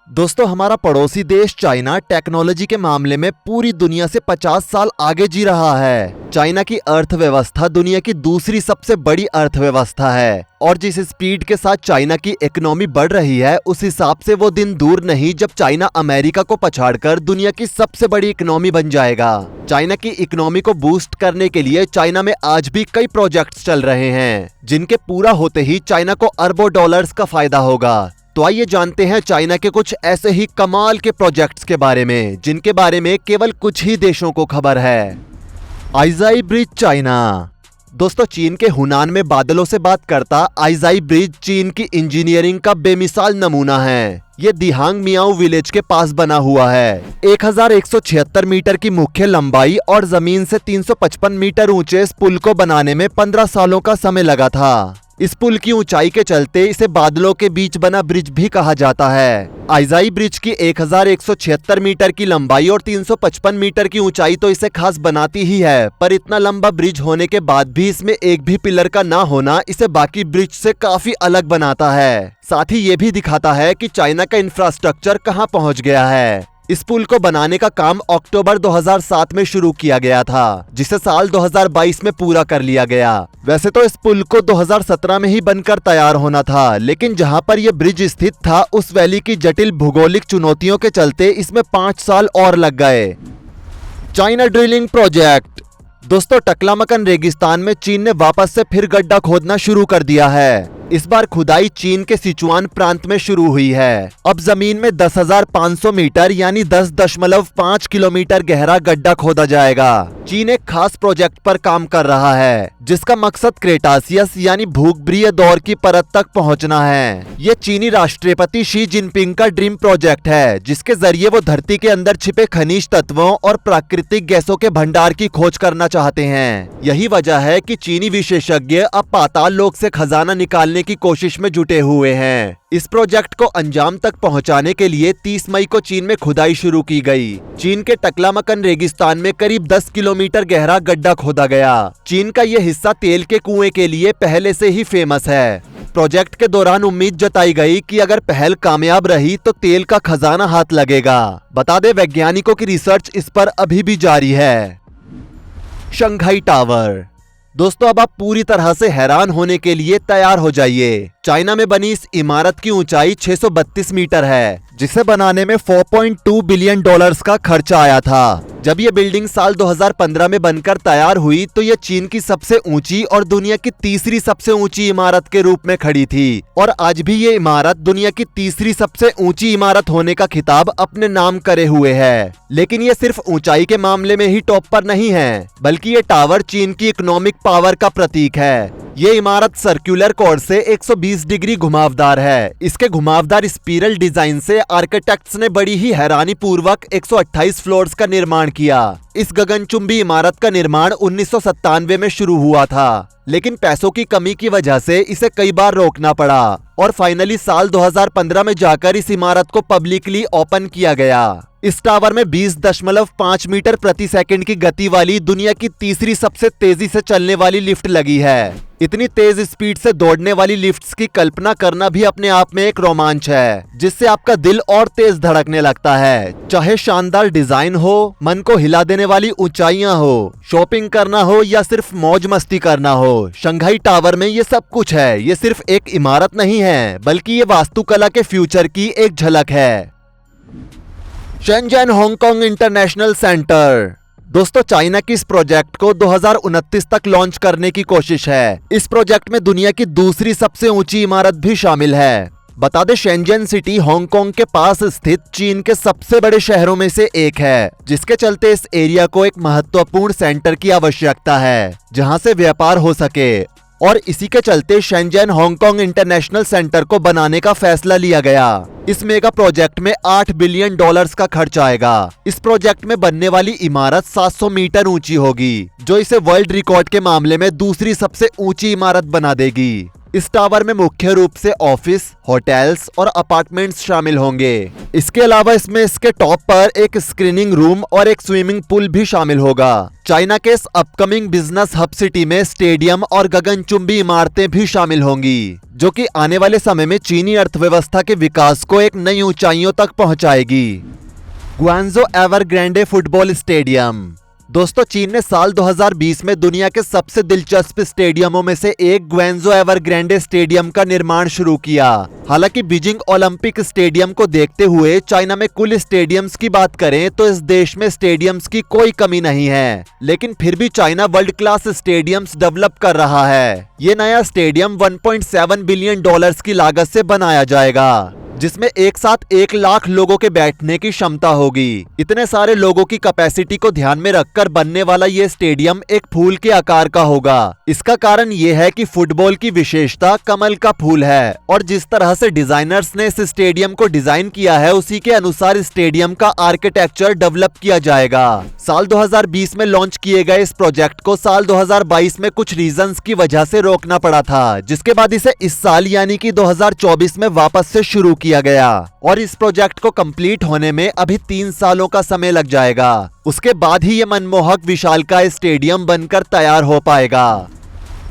दोस्तों, हमारा पड़ोसी देश चाइना टेक्नोलॉजी के मामले में पूरी दुनिया से 50 साल आगे जी रहा है। चाइना की अर्थव्यवस्था दुनिया की दूसरी सबसे बड़ी अर्थव्यवस्था है और जिस स्पीड के साथ चाइना की इकोनॉमी बढ़ रही है, उस हिसाब से वो दिन दूर नहीं जब चाइना अमेरिका को पछाड़कर दुनिया की सबसे बड़ी इकोनॉमी बन जाएगा। चाइना की इकोनॉमी को बूस्ट करने के लिए चाइना में आज भी कई प्रोजेक्ट्स चल रहे हैं, जिनके पूरा होते ही चाइना को अरबों डॉलर्स का फायदा होगा। तो आइए जानते हैं चाइना के कुछ ऐसे ही कमाल के प्रोजेक्ट्स के बारे में, जिनके बारे में केवल कुछ ही देशों को खबर है। आइजाई ब्रिज चाइना। दोस्तों, चीन के हुनान में बादलों से बात करता आइजाई ब्रिज चीन की इंजीनियरिंग का बेमिसाल नमूना है। ये दिहांग मियाओ विलेज के पास बना हुआ है। 1176 मीटर की मुख्य लंबाई और जमीन से 355 मीटर ऊंचे इस पुल को बनाने में 15 सालों का समय लगा था। इस पुल की ऊंचाई के चलते इसे बादलों के बीच बना ब्रिज भी कहा जाता है। आइजाई ब्रिज की 1176 मीटर की लंबाई और 355 मीटर की ऊंचाई तो इसे खास बनाती ही है, पर इतना लंबा ब्रिज होने के बाद भी इसमें एक भी पिलर का ना होना इसे बाकी ब्रिज से काफी अलग बनाता है। साथ ही ये भी दिखाता है कि चाइना का इंफ्रास्ट्रक्चर कहां पहुंच गया है। इस पुल को बनाने का काम अक्टूबर 2007 में शुरू किया गया था, जिसे साल 2022 में पूरा कर लिया गया। वैसे तो इस पुल को 2017 में ही बनकर तैयार होना था, लेकिन जहां पर यह ब्रिज स्थित था उस वैली की जटिल भूगोलिक चुनौतियों के चलते इसमें 5 साल और लग गए। China drilling project. दोस्तों, टकलामकन रेगिस्तान में चीन ने वापस से फिर गड्ढा खोदना शुरू कर दिया है। इस बार खुदाई चीन के सिचुआन प्रांत में शुरू हुई है। अब जमीन में 10,500 मीटर यानी 10.5 किलोमीटर गहरा गड्ढा खोदा जाएगा। चीन एक खास प्रोजेक्ट पर काम कर रहा है, जिसका मकसद क्रेटासियस यानी भूगर्भीय दौर की परत तक पहुंचना है। ये चीनी राष्ट्रपति शी जिनपिंग का ड्रीम प्रोजेक्ट है, जिसके जरिए वो धरती के अंदर छिपे खनिज तत्वों और प्राकृतिक गैसों के भंडार की खोज करना चाहते हैं। यही वजह है कि चीनी विशेषज्ञ अब पाताल लोक से खजाना निकालने की कोशिश में जुटे हुए हैं। इस प्रोजेक्ट को अंजाम तक पहुंचाने के लिए 30 मई को चीन में खुदाई शुरू की गई। चीन के टकलामकन रेगिस्तान में करीब 10 किलोमीटर गहरा गड्ढा खोदा गया। चीन का यह हिस्सा तेल के कुएं के लिए पहले से ही फेमस है। प्रोजेक्ट के दौरान उम्मीद जताई गई कि अगर पहल कामयाब रही तो तेल का खजाना हाथ लगेगा। बता दें, वैज्ञानिकों की रिसर्च इस पर अभी भी जारी है। Shanghai tower. दोस्तों, अब आप पूरी तरह से हैरान होने के लिए तैयार हो जाइए। चाइना में बनी इस इमारत की ऊंचाई 632 मीटर है, जिसे बनाने में 4.2 बिलियन डॉलर्स का खर्चा आया था। जब ये बिल्डिंग साल 2015 में बनकर तैयार हुई तो ये चीन की सबसे ऊंची और दुनिया की तीसरी सबसे ऊंची इमारत के रूप में खड़ी थी और आज भी ये इमारत दुनिया की तीसरी सबसे ऊंची इमारत होने का खिताब अपने नाम करे हुए है। लेकिन ये सिर्फ ऊंचाई के मामले में ही टॉप पर नहीं है, बल्कि ये टावर चीन की इकोनॉमिक पावर का प्रतीक है। ये इमारत सर्कुलर कोर से 120 डिग्री घुमावदार है। इसके घुमावदार स्पिरल डिजाइन से आर्किटेक्ट्स ने बड़ी ही हैरानी पूर्वक 128 फ्लोर्स का निर्माण किया। इस गगनचुंबी इमारत का निर्माण 1997 में शुरू हुआ था, लेकिन पैसों की कमी की वजह से इसे कई बार रोकना पड़ा और फाइनली साल 2015 में जाकर इस इमारत को पब्लिकली ओपन किया गया। इस टावर में 20.5 मीटर प्रति सेकंड की गति वाली दुनिया की तीसरी सबसे तेजी से चलने वाली लिफ्ट लगी है। इतनी तेज स्पीड से दौड़ने वाली लिफ्ट्स की कल्पना करना भी अपने आप में एक रोमांच है, जिससे आपका दिल और तेज धड़कने लगता है। चाहे शानदार डिजाइन हो, मन को हिला देने वाली ऊंचाइयां हो, शॉपिंग करना हो या सिर्फ मौज मस्ती करना हो, शंघाई टावर में ये सब कुछ है। ये सिर्फ एक इमारत नहीं है, बल्कि ये वास्तुकला के फ्यूचर की एक झलक है। Shenzhen Hong Kong international centre. दोस्तों, चाइना की इस प्रोजेक्ट को 2029 तक लॉन्च करने की कोशिश है। इस प्रोजेक्ट में दुनिया की दूसरी सबसे ऊंची इमारत भी शामिल है। बता दें, शेंजन सिटी हांगकांग के पास स्थित चीन के सबसे बड़े शहरों में से एक है, जिसके चलते इस एरिया को एक महत्वपूर्ण सेंटर की आवश्यकता है, जहां से व्यापार हो सके। और इसी के चलते शेंजन हांगकांग इंटरनेशनल सेंटर को बनाने का फैसला लिया गया। इस मेगा प्रोजेक्ट में 8 बिलियन डॉलर्स का खर्च आएगा। इस प्रोजेक्ट में बनने वाली इमारत 700 मीटर ऊंची होगी, जो इसे वर्ल्ड रिकॉर्ड के मामले में दूसरी सबसे ऊंची इमारत बना देगी। इस टावर में मुख्य रूप से ऑफिस, होटल्स और अपार्टमेंट्स शामिल होंगे। इसके अलावा इसमें इसके टॉप पर एक स्क्रीनिंग रूम और एक स्विमिंग पूल भी शामिल होगा। चाइना के इस अपकमिंग बिजनेस हब सिटी में स्टेडियम और गगनचुंबी इमारतें भी शामिल होंगी, जो कि आने वाले समय में चीनी अर्थव्यवस्था के विकास को एक नई ऊंचाइयों तक पहुंचाएगी। Guangzhou Evergrande football stadium. दोस्तों, चीन ने साल 2020 में दुनिया के सबसे दिलचस्प स्टेडियमों में से एक ग्वांगझो एवरग्रांडे स्टेडियम का निर्माण शुरू किया। हालांकि बीजिंग ओलंपिक स्टेडियम को देखते हुए चाइना में कुल स्टेडियम्स की बात करें तो इस देश में स्टेडियम्स की कोई कमी नहीं है, लेकिन फिर भी China world class stadiums develop कर रहा है। ये नया स्टेडियम 1.7 बिलियन डॉलर्स की लागत से बनाया जाएगा, जिसमें एक साथ 1 लाख लोगों के बैठने की क्षमता होगी। इतने सारे लोगों की कैपेसिटी को ध्यान में रखकर बनने वाला ये स्टेडियम एक फूल के आकार का होगा। इसका कारण ये है कि फुटबॉल की विशेषता कमल का फूल है और जिस तरह से डिजाइनर्स ने इस स्टेडियम को डिजाइन किया है उसी के अनुसार स्टेडियम का आर्किटेक्चर डेवलप किया जाएगा। साल 2020 में लॉन्च किए गए इस प्रोजेक्ट को साल 2022 में कुछ रीजंस की वजह से रोकना पड़ा था, जिसके बाद इसे इस साल यानी कि 2024 में वापस से शुरू किया गया और इस प्रोजेक्ट को कंप्लीट होने में अभी 3 सालों का समय लग जाएगा। उसके बाद ही ये मनमोहक विशालकाय स्टेडियम बनकर तैयार हो पाएगा।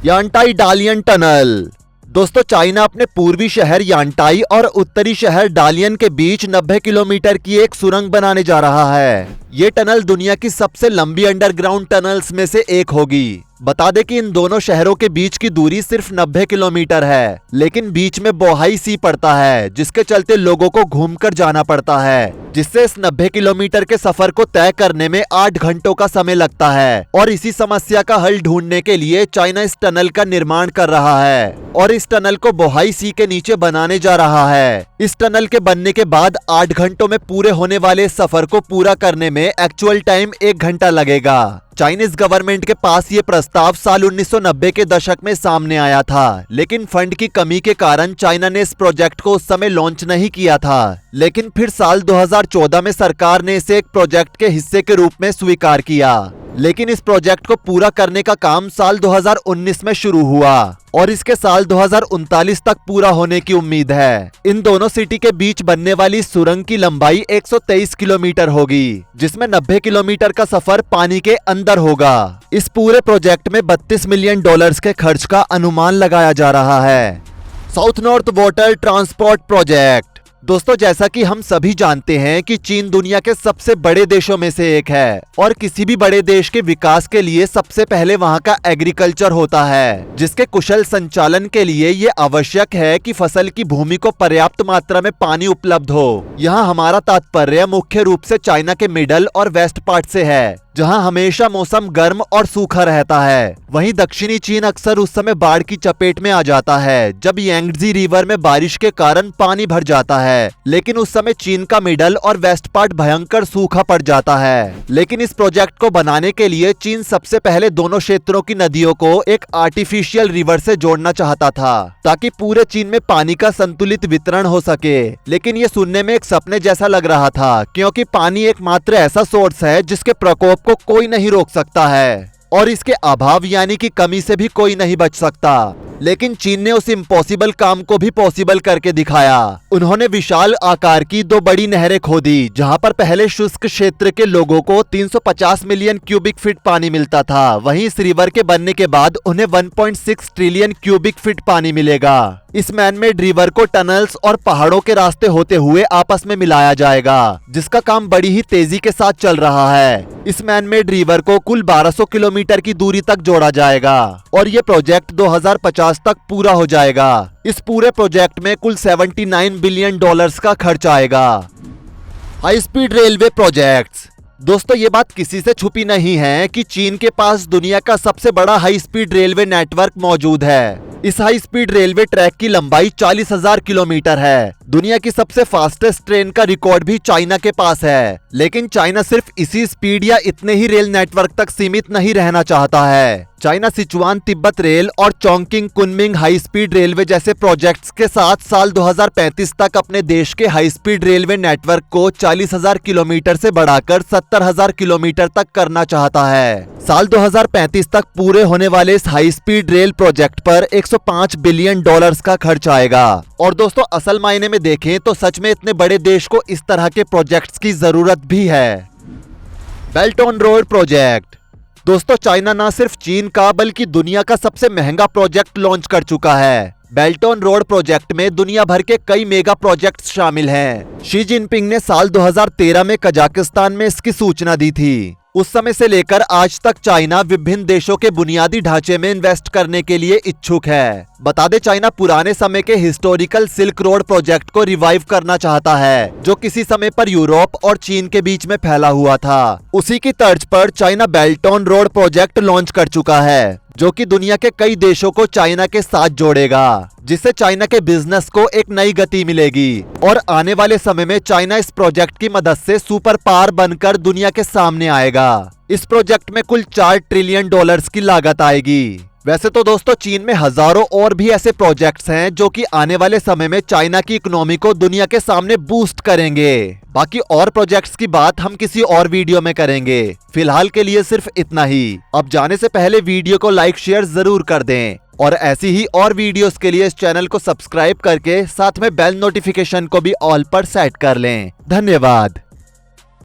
यांटाई डालियन टनल। दोस्तों, चाइना अपने पूर्वी शहर यांटाई और उत्तरी शहर डालियन के बीच 90 किलोमीटर की एक सुरंग बनाने जा रहा है। ये टनल दुनिया की सबसे लंबी अंडरग्राउंड टनल्स में से एक होगी। बता दें कि इन दोनों शहरों के बीच की दूरी सिर्फ 90 किलोमीटर है, लेकिन बीच में बोहाई सी पड़ता है, जिसके चलते लोगों को घूमकर जाना पड़ता है, जिससे इस 90 किलोमीटर के सफर को तय करने में 8 घंटों का समय लगता है। और इसी समस्या का हल ढूंढने के लिए चाइना इस टनल का निर्माण कर रहा है और इस टनल को बोहाई सी के नीचे बनाने जा रहा है। इस टनल के बनने के बाद 8 घंटों में पूरे होने वाले सफर को पूरा करने में एक्चुअल टाइम 1 घंटा लगेगा। चाइनीज गवर्नमेंट के पास ये प्रस्ताव साल 1990 के दशक में सामने आया था, लेकिन फंड की कमी के कारण चाइना ने इस प्रोजेक्ट को उस समय लॉन्च नहीं किया था। लेकिन फिर साल 2014 में सरकार ने इसे एक प्रोजेक्ट के हिस्से के रूप में स्वीकार किया। लेकिन इस प्रोजेक्ट को पूरा करने का काम साल 2019 में शुरू हुआ और इसके साल 2039 तक पूरा होने की उम्मीद है। इन दोनों सिटी के बीच बनने वाली सुरंग की लंबाई 123 किलोमीटर होगी, जिसमें 90 किलोमीटर का सफर पानी के अंदर होगा। इस पूरे प्रोजेक्ट में 32 मिलियन डॉलर्स के खर्च का अनुमान लगाया जा रहा है। South north water transport project. दोस्तों, जैसा कि हम सभी जानते हैं कि चीन दुनिया के सबसे बड़े देशों में से एक है और किसी भी बड़े देश के विकास के लिए सबसे पहले वहां का एग्रीकल्चर होता है, जिसके कुशल संचालन के लिए ये आवश्यक है कि फसल की भूमि को पर्याप्त मात्रा में पानी उपलब्ध हो। यहाँ हमारा तात्पर्य मुख्य रूप से चाइना के मिडल और वेस्ट पार्ट से है, जहां हमेशा मौसम गर्म और सूखा रहता है। वहीं दक्षिणी चीन अक्सर उस समय बाढ़ की चपेट में आ जाता है जब यांगजी रिवर में बारिश के कारण पानी भर जाता है, लेकिन उस समय चीन का मिडल और वेस्ट पार्ट भयंकर सूखा पड़ जाता है। लेकिन इस प्रोजेक्ट को बनाने के लिए चीन सबसे पहले दोनों क्षेत्रों की नदियों को एक आर्टिफिशियल रिवर से जोड़ना चाहता था, ताकि पूरे चीन में पानी का संतुलित वितरण हो सके। लेकिन ये सुनने में एक सपने जैसा लग रहा था, क्योंकि पानी एकमात्र ऐसा सोर्स है जिसके प्रकोप को कोई नहीं रोक सकता है और इसके अभाव यानी कि कमी से भी कोई नहीं बच सकता। लेकिन चीन ने उस इम्पॉसिबल काम को भी पॉसिबल करके दिखाया। उन्होंने विशाल आकार की 2 बड़ी नहरें खोदी, जहां पर पहले शुष्क क्षेत्र के लोगों को 350 मिलियन क्यूबिक फीट पानी मिलता था, वहीं इस रिवर के बनने के बाद उन्हें 1.6 ट्रिलियन क्यूबिक फीट पानी मिलेगा। इस मैनमेड रिवर को टनल्स और पहाड़ों के रास्ते होते हुए आपस में मिलाया जाएगा, जिसका काम बड़ी ही तेजी के साथ चल रहा है। इस मैनमेड रिवर को कुल 1200 किलोमीटर की दूरी तक जोड़ा जाएगा और ये प्रोजेक्ट 2050 तक पूरा हो जाएगा। इस पूरे प्रोजेक्ट में कुल 79 बिलियन डॉलर्स का खर्च आएगा। High speed railway projects. दोस्तों, ये बात किसी से छुपी नहीं है कि चीन के पास दुनिया का सबसे बड़ा हाई स्पीड रेलवे नेटवर्क मौजूद है। इस हाई स्पीड रेलवे ट्रैक की लंबाई 40,000 किलोमीटर है, दुनिया की सबसे फास्टेस्ट ट्रेन का रिकॉर्ड भी चाइना के पास है। लेकिन चाइना सिर्फ इसी स्पीड या इतने ही रेल नेटवर्क तक सीमित नहीं रहना चाहता है। चाइना सिचुआन तिब्बत रेल और Chongqing Kunming high speed railway जैसे प्रोजेक्ट्स के साथ साल 2035 तक अपने देश के हाई स्पीड रेलवे नेटवर्क को 40,000 किलोमीटर से बढ़ाकर 70,000 किलोमीटर तक करना चाहता है। साल 2035 तक पूरे होने वाले इस हाई स्पीड रेल प्रोजेक्ट पर 105 बिलियन डॉलर्स का खर्च आएगा। और दोस्तों, असल मायने में देखें तो सच में इतने बड़े देश को इस तरह के प्रोजेक्ट्स की जरूरत भी है। Belt on road project. दोस्तों, चाइना न सिर्फ चीन का बल्कि दुनिया का सबसे महंगा प्रोजेक्ट लॉन्च कर चुका है। बेल्ट ऑन रोड प्रोजेक्ट में दुनिया भर के कई मेगा प्रोजेक्ट्स शामिल हैं। शी जिनपिंग ने साल 2013 में कजाकिस्तान में इसकी सूचना दी थी। उस समय से लेकर आज तक चाइना विभिन्न देशों के बुनियादी ढांचे में इन्वेस्ट करने के लिए इच्छुक है। बता दें, चाइना पुराने समय के हिस्टोरिकल सिल्क रोड प्रोजेक्ट को रिवाइव करना चाहता है, जो किसी समय पर यूरोप और चीन के बीच में फैला हुआ था। उसी की तर्ज पर China belt on road project launch कर चुका है, जो कि दुनिया के कई देशों को चाइना के साथ जोड़ेगा, जिससे चाइना के बिजनेस को एक नई गति मिलेगी। और आने वाले समय में चाइना इस प्रोजेक्ट की मदद से सुपर पावर बनकर दुनिया के सामने आएगा। इस प्रोजेक्ट में कुल 4 ट्रिलियन डॉलर्स की लागत आएगी। वैसे तो दोस्तों, चीन में हजारों और भी ऐसे प्रोजेक्ट्स हैं जो कि आने वाले समय में चाइना की इकोनॉमी को दुनिया के सामने बूस्ट करेंगे। बाकी और प्रोजेक्ट्स की बात हम किसी और वीडियो में करेंगे। फिलहाल के लिए सिर्फ इतना ही। अब जाने से पहले वीडियो को लाइक शेयर जरूर कर दें और ऐसी ही और वीडियोस के लिए इस चैनल को सब्सक्राइब करके साथ में बेल नोटिफिकेशन को भी ऑल पर सेट कर लें। धन्यवाद।